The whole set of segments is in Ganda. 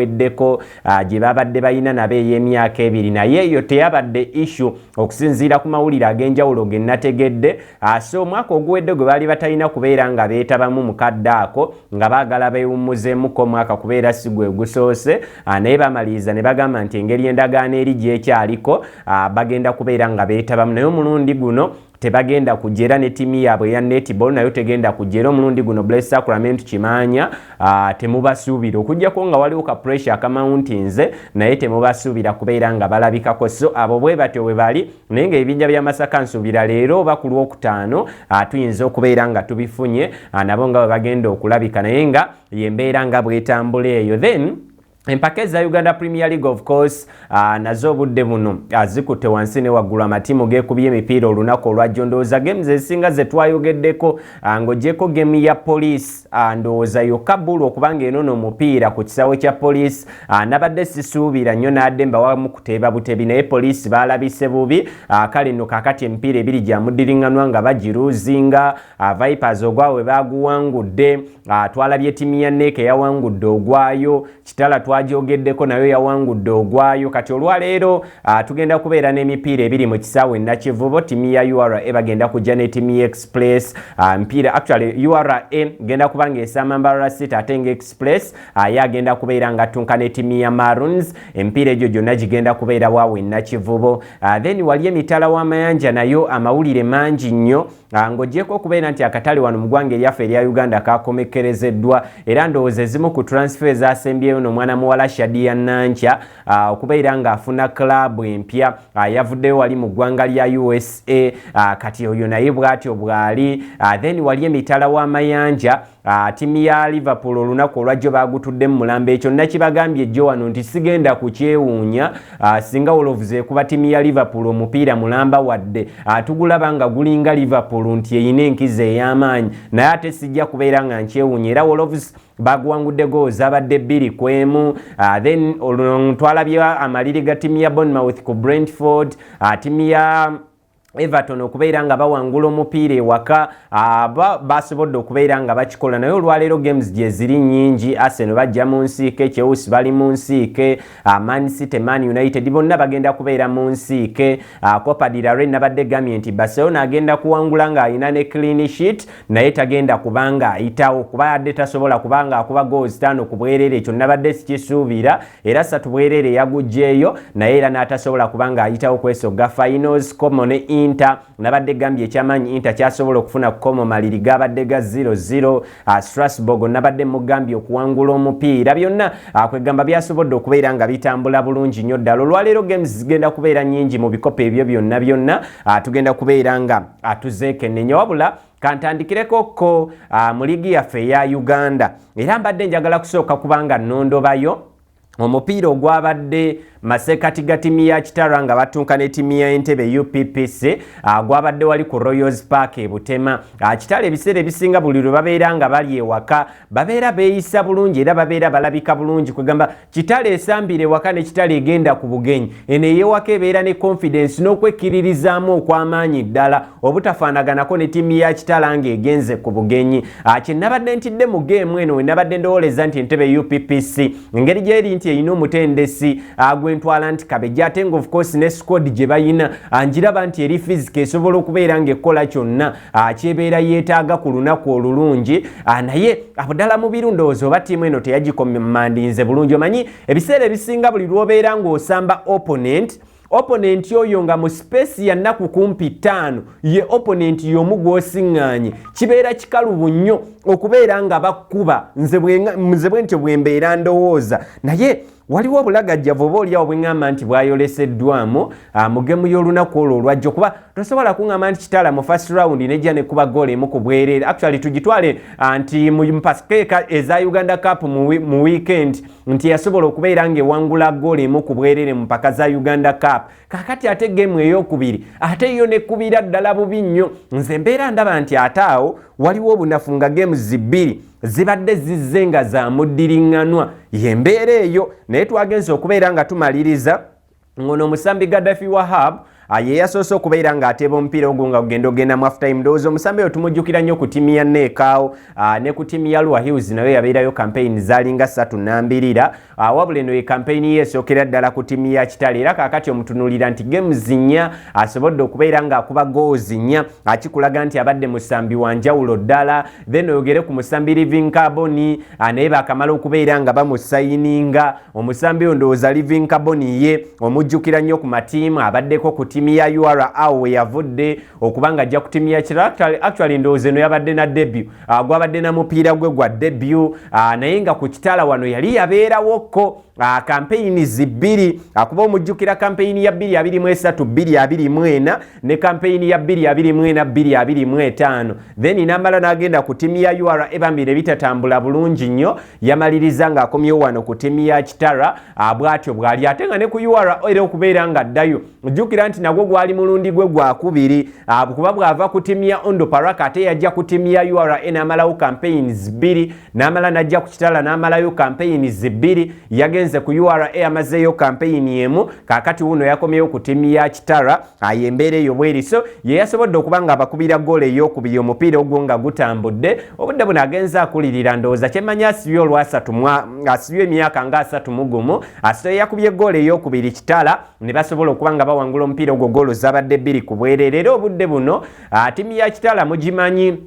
weddeko gye babadde balina nabe ey'emyaka 2 naye eyo teyabadde issue okusinziira ku mawulire ag'enjawulo ge nategedde. So omwaka oguwedde gwe baali batalina kubeera nga beetabamu mukadde ako nga baagala beewummuzeemuko omwaka kubeera si gwe gusoose, naye bamaliriza ne bagamba nti engeri endagaano eri gyekyaliko bagenda kubeera nga beetabamu, naye omulundi guno tebagenda kujera ne timu yaabwe ya netball nayo tegenda kujera omulundi guno. Blessed Sacrament Kimanya temubasuubira okujjako nga waliwo ka pressure akamountains naye temubasuubira kubeera nga balabikako. So abo bwe batyo bwe bali, naye ng'ebijja bya Masaka nsuubira leero oba ku Lwokutaano tuyinza okubeera nga tubifunye nabo nga bwe bagenda okulabika, naye nga yembeera nga bwetambula eyo. Then empaka za Uganda Premier League of course nazo obudde buno zikutte wansi ne waggulu, amatiimu geekubye emipiira olunaku olwajjo. Ndowooza games ezisinga ze twayogeddeko ng'ogyeko game ya Police ndowooza yokka bbulu okubanga enono omupiira ku kisawe kya Police. Nabadde sisuubira nnyo nadde mbawamu kuteeba butebi naye Police baalabise bubi. Kale nno kaakati emipiira ebiri gya muddiringanwa nga bagiruuzinga. Vipers ogwawe baaguwangudde, twalabye ttiimu ya NEC eyawangudde ogwayo, Kitala twajogeddeko nayo yawangudde ogwayo. Kati olwaleero tugenda kubeera n'emipiira ebiri mu kisaawe Nakivubo. Ttiimu ya URA bagenda kujja ne ttiimu ya Express. Mpiira actually URA genda kubanga esamba Mbarara City ate nga Express agenda kubeera nga tunka ne ttiimu ya Maroons. Empiira egyo gyonna gigenda kubeera waawe Nakivubo. Then wali emitala w'amayanja nayo amawulire mangi nnyo ng'ogyeko okubeera nti akatale wano mu ggwanga eryaffe erya Uganda kakomekerezeddwa, era ndowooza ezimu ku transfer ezasembyeyo n'omwana muwala Shadia Nancha okubeera ng'afuna club empya yavuddeyo wali mu ggwanga lya USA. Kati oyo naye bw'atyo bw'ali. Then wali emitala w'amayanja ttiimu ya Liverpool olunaku olwajjo baagutudde mu mulambo. Ekyo nakibagambye ejjo wano nti sigenda kukyewuunya singa Wolves ekuba ttiimu ya Liverpool omupiira mulamba wadde tugulaba nga gulinga Liverpool nti eyina enkiza ey'amaanyi, naye ate sijja kubeera nga nkyewuunya. Era Wolves baguwangudde goals abadde 2-1. Then twalabye amaliri ga ttiimu ya Bournemouth ku Brentford, ttiimu ya Everton okubeera nga bawangula omupiira ewaka basobodde okubeera nga bakikola, naye olwaleero games gye ziri nnyingi. Arsenal bajja mu nsiike, Chelsea bali mu nsiike, Man City, Man United bonna bagenda kubeera mu nsiike. Copa del Rey nabadde gambye nti Barcelona agenda kuwangula nga alina ne clean sheet naye tagenda kubanga ayitawo kuba yadde tasobola kubanga akuba goals 5 ku bwerere. Ekyo nabadde sikisuubira, era 3 bwerere yagugjeeyo naye era n'atasobola kubanga ayitawo kwesogga finals. Como ne Inter nabadde gambye ekyamanyi Inter kyasobola okufuna Como maliri gabadde ga 0-0. Strasbourg nabadde mugambye okuwangula omupiira. Byonna kwegamba byasobodde okubeera nga bitambula bulungi nnyo ddala. Olwaleero games zigenda kubeera nnyingi mu bikopo ebyo byonna tugenda kubeera nga tuzeekennenya. Wabula kantandikireko ko mu ligi yaffe eya Uganda, era mbadde njagala kusooka kubanga nnondobayo omupiira ogwabadde masekati ga ttiimu ya Kitara nga batunka ne ttiimu ya Entebbe UPPC gwabadde wali ku Royals Park e Butema. Kitala ebiseera ebisinga buli lwe babeera nga bali ewaka babeera beeyisa bulungi era babeera balabika bulungi. Kwegamba Kitala esambire ewaka ne Kitala egenda ku bugenyi, eno ey'ewaka ebeera ne confidence n'okwekkiririzaamu okw'amaanyi ddala obutafaanaganako ne ttiimu ya Kitala ng'egenze ku bugenyi. Kye nabadde ntidde mu geemu eno we nabadde ndowoleza nti Entebbe UPPC engeri gyeri nti eyina omutendesi gwentwala nti Kabejja ate nga of course ne squad gye bayina angiraba nti eri physical esobola okubeera ng'ekola kyonna kyebeera yeetaaga ku lunaku olulungi. Naye abudala mu birundowooza oba ttiimu eno teyagikomandinze bulungi. Omanyi ebiseera ebisinga buli lw'obeera ng'osamba opponent oyo nga mu space ya nnaku kumpi 5 ye opponent y'omu gw'osiŋŋaanye, kibeera kikalubu nnyo okubeera nga bakkuba nze bwentyo bwe mbeera ndowooza. Naye waliwo obulagajjavu oba oliawo bweŋŋamba nti bwayoleseddwamu mu gemu y'olunaku olwo olwajjo, kuba tosobola kuŋŋamba nti Kitala mu first round nejja ne kuba goal emu ku bwereere. Actually tugitwale nti mu mpakeeka eza Uganda Cup mu weekend nti yasobola okubeera ng'ewangula goal emu ku bwereere mu mpaka za Uganda Cup. Kakati ate gemu ey'okubiri ate yo nekubira ddala bubi nnyo. Nze mbeera ndaba nti ate awo waliwo obunafu nga gemu zibiri zibadde zizze nga za muddiriŋŋanwa. Yembeera eyo naye twagenze okubeera nga tumaliriza ngono omusambi Gaddafi Wahab ye yasoose okubeera ng'ateeba omupiira ogwo nga ogenda mu half time. Ndowooza omusambi oyo tumujjukira nnyo ku ttiimu ya Neekaawo ne ku ttiimu ya Lua Hills nayo yabeerayo campaign zaalinga 3-2 wabula eno ye campaign ye esookera ddala ku ttiimu ya Kitale era kaakati omutunuulira nti games 4 asobodde okubeera ng'akuba goals 4 akikulaga nti abadde musambi wa njawulo ddala. Then oyogere ku musambi Living Carbon naye baakamala okubeera nga bamusayininga. Omusambi oyo ndowooza Living Carbon ye omujjukira nnyo ku matiimu abaddeko ku ttiimu ya URA awo we yavudde okuba nga ajja ku ttiimu ya Kitale. Actually ndowooza eno yabadde na debut gwabadde na mupiira gwe gwa debut naye nga ku Kitale wano yali yabeerawokko campaign zibiri akuba omujjukira campaign ya 2023-2024 ne campaign ya 2024-2025 then namala n'agenda ku ttiimu ya URA ebambire bitatambula bulungi nnyo yamaliriza ng'akomyewo wano ku ttiimu ya Kitara bw'atyo bw'ali ate nga ne ku URA era okubeera nga addayo jjukira nti nagwo gwali mulundi gwe gwakubiri kuba bw'ava ku ttiimu ya Ondo Paraka ate yajja ku ttiimu ya URA n'amalawo campaigns 2 n'amala n'ajja ku Kitara n'amalayo campaigns 2 yagenze ku URA amazeeyo campaign emu kaakati wuno yakomyewo ku ttiimu ya Kitara embeera eyo bweri so ye yasobodde okuba nga abakubira goolo ey'okubiri omupiira ogwo nga gutambudde obudde buno agenza akulirira ndowooza kyemanya asibye asibye emyaka nga 31 asito yakubye goolo ey'okubiri Kitara ne basobola okuba nga bawangula omupiira ogwo goolo zabadde 2 ku bwereere era obudde buno ttiimu ya Kitara mugimanyi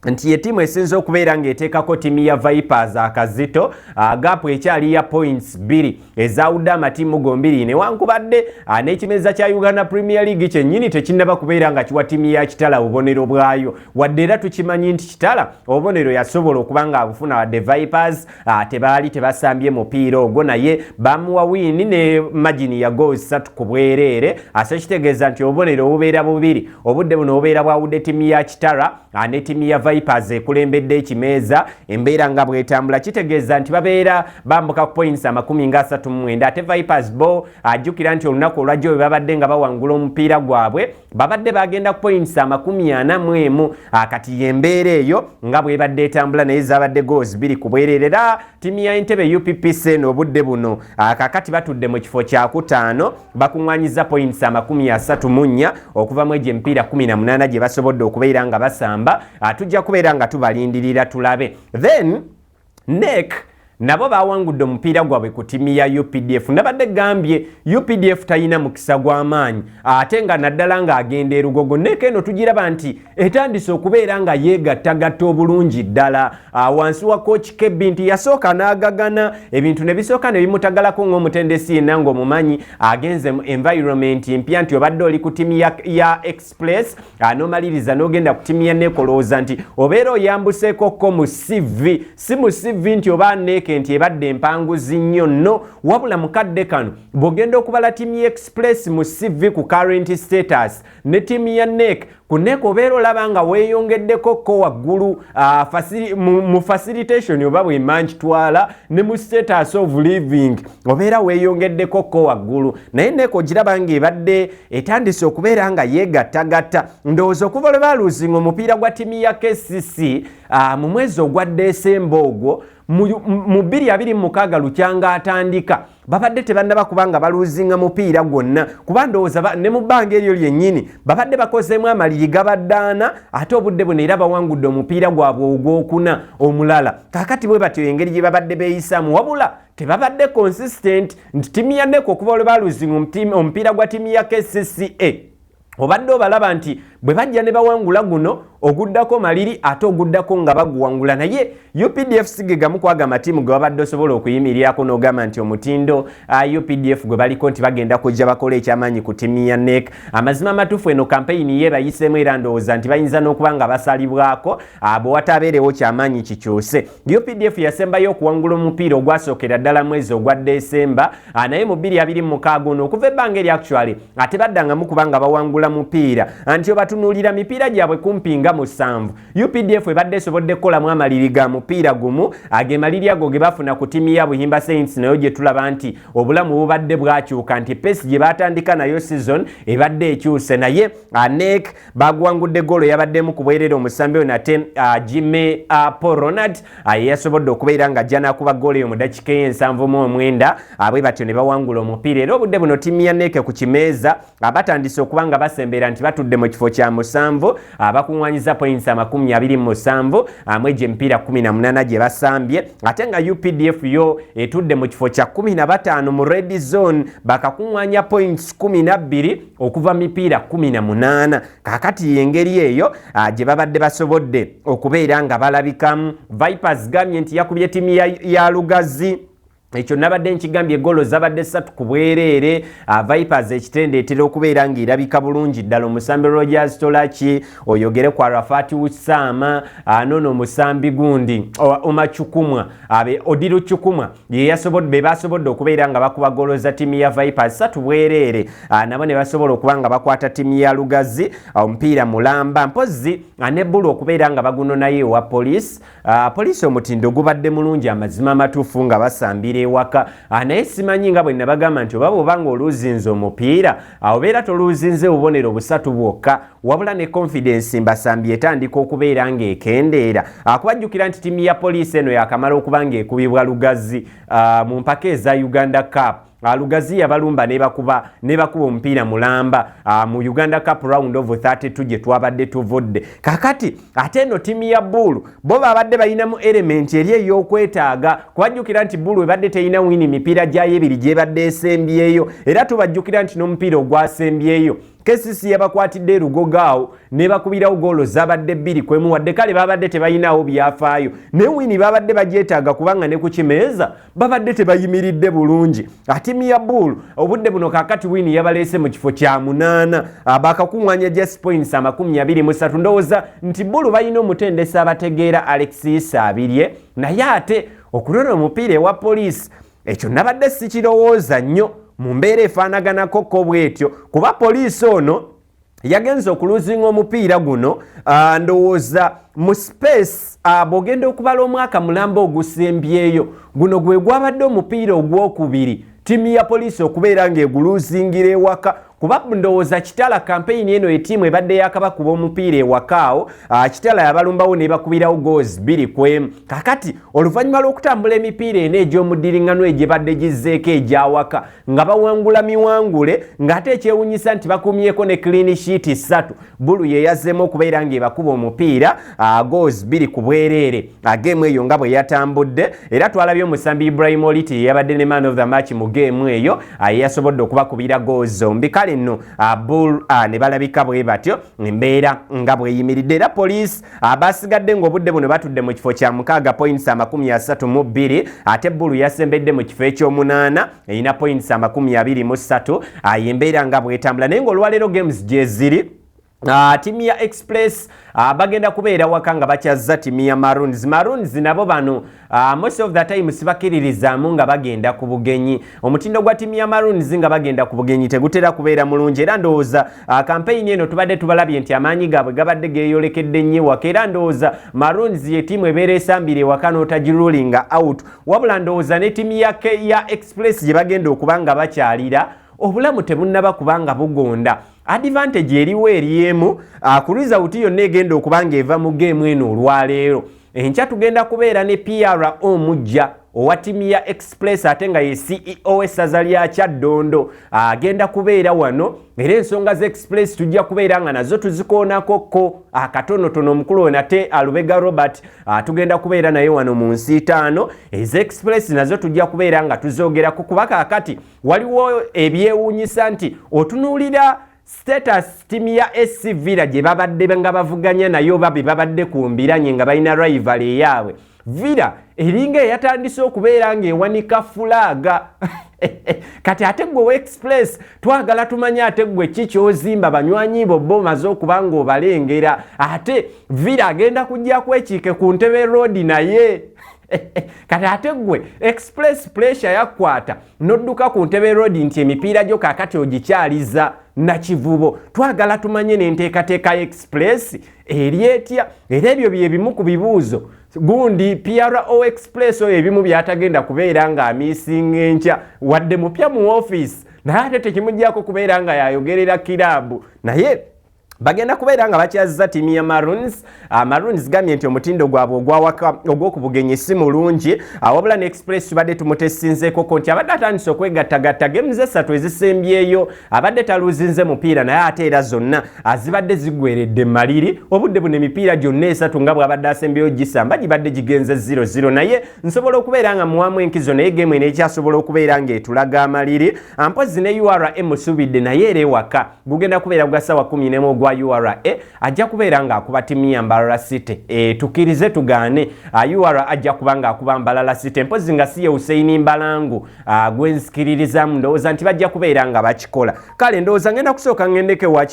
nti ye tiimu esinza okubeera ng'eteekako ttiimu ya Vipers akazito gaapu ekyali ya points 2 ezawudde amatiimu gombiri newankubadde n'ekimeza kya Uganda Premier League kyennyini tekinnaba kubeera nga kiwa ttiimu ya Kitara obubonero bwayo wadde era tukimanyi nti Kitara obubonero yasobola okuba nga abufuna wadde Vipers tebaali tebasambye mupiira ogwo naye bamuwa wiini ne magini ya goals 3 ku bwereere ate kitegeeza nti obubonero obubeera bubiri obudde buno obubeera bwawudde ttiimu ya Kitara ne ttiimu ya Vipers ekulembedde ekimeeza embeera nga bwetambula kitegeeza nti babeera bambuka ku points 39 ate Vipers bo ajjukira nti olunaku olwajjo bwe babadde nga bawangula omupiira gwabwe babadde bagenda ku points 41 kati embeera eyo nga bwebadde etambula naye zabadde goals 2 ku bwererera ttiimu ya Entebbe UPPC n'obudde buno kakati batudde mu kifo kya 5 bakuŋŋanyiza points 34 okuva mu egyo emipiira 18 gye basobodde okubeera nga basamba tujja kubeera nga tubalindirira tulabe. Then NEC nabo bawangudde omupiira gwabwe ku ttiimu ya UPDF nabadde gambye UPDF talina mukisa gw'amaanyi ate nga naddala ng'agenda erugogo NEC eno tugiraba nti etandise okubeera nga yeegattagatta obulungi ddala wansi wa coach Kebbi nti yasooka n'agagana ebintu ne bisooka ne bimutagalako ng'omutendesi yenna ng'omumanyi agenze mu environment empya nti obadde oli ku ttiimu ya Express n'omaliriza n'ogenda ku ttiimu ya NEC olowooza nti obeera oyambuseeko ko mu CV si mu CV nti oba NEC nti ebadde empanguzi nnyo nno wabula mukadde kano bw'ogenda okubala ttiimu ya Express mu CV ku current status ne ttiimu ya NEC ku NEC obeera olaba nga weeyongeddeko ko waggulu mu facilitation oba bw'emanjitwala ne mu status of living obeera weeyongeddeko ko waggulu naye NEC ogiraba ng'ebadde etandise okubeera nga yeegattagatta ndowooza okuva lwe baaluuzinga omupiira gwa ttiimu ya KCC mu mwezi ogwa Desemba ogwo mu 2026 lukyanga atandika babadde tebannaba kubanga baluuzinga mupiira gwonna kuba ndowooza ne mu bbanga eryo lyennyini babadde bakozeemu amaliri gabaddaana ate obudde buno era bawangudde omupiira gwabwe ogwokuna omulala kaakati bwe batyo engeri gye babadde beeyisaamu wabula tebabadde consistent nti ttiimu ya NEC okuva olwe baaluuzinga omupiira gwa ttiimu ya KCCA obadde obalaba nti bwe bajja ne bawangula guno oguddako maliri ate oguddako nga baguwangula naye UPDF sige gamu kwaga amatiimu ge babadde osobola okuyimirirako n'ogamba nti omutindo UPDF gwe baliko nti bagenda kujja bakola ekyamaanyi ku ttiimu ya NEC amazima amatuufu eno kampeyini ye bayiseemu era ndowooza nti bayinza n'okuba nga basalibwako bwe wataabeerewo kyamaanyi kikyuse. UPDF yasembayo okuwangula omupiira ogwasookera ddala mwezi ogwa Desemba naye mu 2026 ono okuva ebbanga eri actually ate baddangamu kuba nga bawangula mupiira anti oba batunuulira mipiira gyabwe kumpi nga 7 UPDF ebadde esobodde kukolamu amaliri ga mupiira gumu agemaliri ago ge bafuna ku ttiimu ya Buhimba Saints nayo gye tulaba nti obulamu bubadde bwakyuka nti pace gye batandika nayo season ebadde ekyuse naye NEC bagwangudde golo yabaddemu ku bwerere omusambi nate Jimmy Paul Ronald yasobodde okubeera nga jana kuba golo yo mu dakika y'ensanvu abwe batyo ne bawangula omupiira era obudde buno ttiimu ya NEC ku kimeeza abatandise okuba nga basembera nti batudde mu kifo kya 7 bakuŋŋwanyiza points 27 amweje emipiira 18 gye basambye ate nga UPDF yo etudde mu kifo kya 15 mu red zone bakakuŋŋwanya points 12 okuva mipiira 18 kakati yengeri eyo gye babadde basobodde okubeera nga balabikamu Vipers gamye nti yakubye ttiimu ya Lugazi ekyo nabadde nkigambye golo zabadde 3 ku bwereere Vipers ekitende etera okubeera ng'erabika bulungi ddala omusambi Rogers Tolachi oyogere kwa Rafati Usama nono omusambi gundi Omachukumwa Odiru Chukumwa be basobodde okubeera nga bakuba golo za ttiimu ya Vipers 3 bwereere nabo ne basobola okuba nga bakwata ttiimu ya Lugazi omupiira mulamba mpozi ne Bulu okubeera nga baguno naye wa police omutindo gubadde mulungi amazima amatuufu nga basambira ewaka naye simanyi nga bwe nabagamba nti obanga oluzinze omupiira obeera toluzinze bubonero busatu bwokka wabula ne confidence mbasambi etandika okubeera ng'ekendeera kubajjukira nti ttiimu ya poliisi eno yakamala okuba ng'ekubibwa Lugazi mu mpaka eza Uganda Cup Lugazi yabalumba ne bakuba omupiira mulamba mu Uganda Cup round of 32 gye twabadde tuvudde kakati ate eno ttiimu ya Bulu bo babadde balinamu element eri ey'okwetaaga kubajjukira nti Bulu ebadde teyina wini mipiira gyayo ebiri gyebadde esembyeyo era tubajjukira nti n'omupiira ogwasembyeyo KCC yabakwatidde Rugogaawo ne bakubirawo golo zabadde 2 kwemu wadde kale babadde tebayinawo byafaayo ne wini babadde bagyetaaga kubanga ne ku kimeeza babadde tebayimiridde bulungi ttiimu ya Bulu obudde buno kakati wini yabaleese mu kifo kya 8 bakakuŋŋwanya just points 23 ndowooza nti Bulu balina omutendesi abategeera Alexis Abirye naye ate okulona omupiira ewa poliisi ekyo nabadde sikirowooza nnyo mu mbeera efaanaganako ko bwetyo kuba poliisi ono yagenza okuluzinga omupiira guno ndowooza mu space bw'ogenda okubala omwaka mulamba ogusembyeyo guno gwe gwabadde omupiira ogwokubiri ttiimu ya poliisi okubeera ng'eguluzingira ewaka kuba ndowooza Kitala campaign eno ettiimu ebadde yakabakuba omupiira ewakaawo Kitala yabalumbawo ne bakubirawo goals 2 kwemu kakati oluvannyuma lw'okutambula emipiira eno egy'omuddiringano egyebadde gizzeeko egyawaka nga bawangula miwangule ng'ate ekyewunyisa nti bakumyeko ne clean sheet 3 Bulu ye yazzeemu okubeera ng'ebakuba omupiira goals 2 ku bwereere geemu eyo nga bwe yatambudde era twalabye omusambi Ibrahim Oliti yabadde ne man of the match mu geemu eyo yasobodde okubakubira goals zombi nno Bulu ne balabika bwe batyo embeera nga bweyimiridde era poliisi basigadde ng'obudde buno batudde mu kifo kya 6 points 32 ate Bulu yasembedde mu kifo ekyomunaana erina points 23 embeera nga bwetambula naye ng'olwaleero games gye ziri ttiimu ya Express bagenda kubeera waka nga bakyazza ttiimu ya Maroons nabo bano most of the time sibakiririzaamu nga bagenda ku bugenyi omutindo gwa ttiimu ya Maroons nga bagenda ku bugenyi tegutera kubeera mulungi era ndowooza campaign eno tubadde tubalabye nti amaanyi gaabwe gabadde geeyolekedde nnyo waka era ndowooza Maroons ye ttiimu ebeera esambire waka n'otagirulinga out wabula ndowooza ne ttiimu ya Express gye bagenda okuba nga bakyalira obulamu tebunnaba kubanga bugonda advantage eriwo eriemu ku result yonna egenda okuba ng'eva mu geemu eno olwaleero enkya tugenda kubeera ne PRO mujja owa ttiimu ya Express ate nga ye CEO essaza lya Kyaddondo agenda kubeera wano era ensonga za Express tujja kubeera nga nazo tuzikoonakokko akatonotono omukulu nate Alubega Robert tugenda kubeera naye wano mu nsi 5 eza Express nazo tujja kubeera nga tuzogerako kuba kakati waliwo ebyewuunyisa nti otunuulira status ttiimu ya SC Villa gye babadde nga bavuganya nayo babe babadde kumbiranye nga balina rival eyaabwe Villa eringa eyatandise okubeera ng'ewanika fulaga kati ate gwe Express twagala tumanye ate gwe kikyozimba banywanyi bo bomaze okuba ng'obalengera ate Villa agenda kujja kwekiike ku Ntebe Road naye kati ate gwe express pressure yakwata nodduka ku Ntebe Road nti emipiira gyo kaakati ogikyaliza nakivubo. Twagala tumanye n'enteekateeka express eri etya, era ebyo bye bimu ku bibuuzo gundi PRO express oyo ebimu byatagenda kubeera nga amisinga enkya wadde mupya mu office naye ate tekimuggyako kubeera nga yayogerera kirabu naye bagenda kubeera nga bakyazza tiimu ya Maroons. Maroons gambye nti omutindo gwabwe ogw'okubugenyi si mulungi wabula ne Express tubadde tumutessinzeeko ko nti abadde atandise okwegattagatta gemuze 3 ezisembyeyo abadde taluuzinze mupiira naye ate era zonna azibadde zigweredde maliri obudde buno emipiira gyonna 3 nga bw'abadde asembyeyo gisamba gibadde gigenze 0-0 naye nsobola okubeera nga muwamu enkizo naye geemu eno ekyasobola okubeera ng'etulaga amaliri mpozi ne URA musubidde naye era ewaka gugenda kubeera gwasawa 11 gwa URA ajja kubeera ng'akuba tiimu ya Mbarara City. Tukirize tugaane URA ajja kuba ng'akuba Mbarara City mpozi nga si ye Hussein Mbalangu gwenzikiririzamu ndowooza nti bajja kubeera nga bakikola. Kale ndowooza ngenda kusooka ngendeke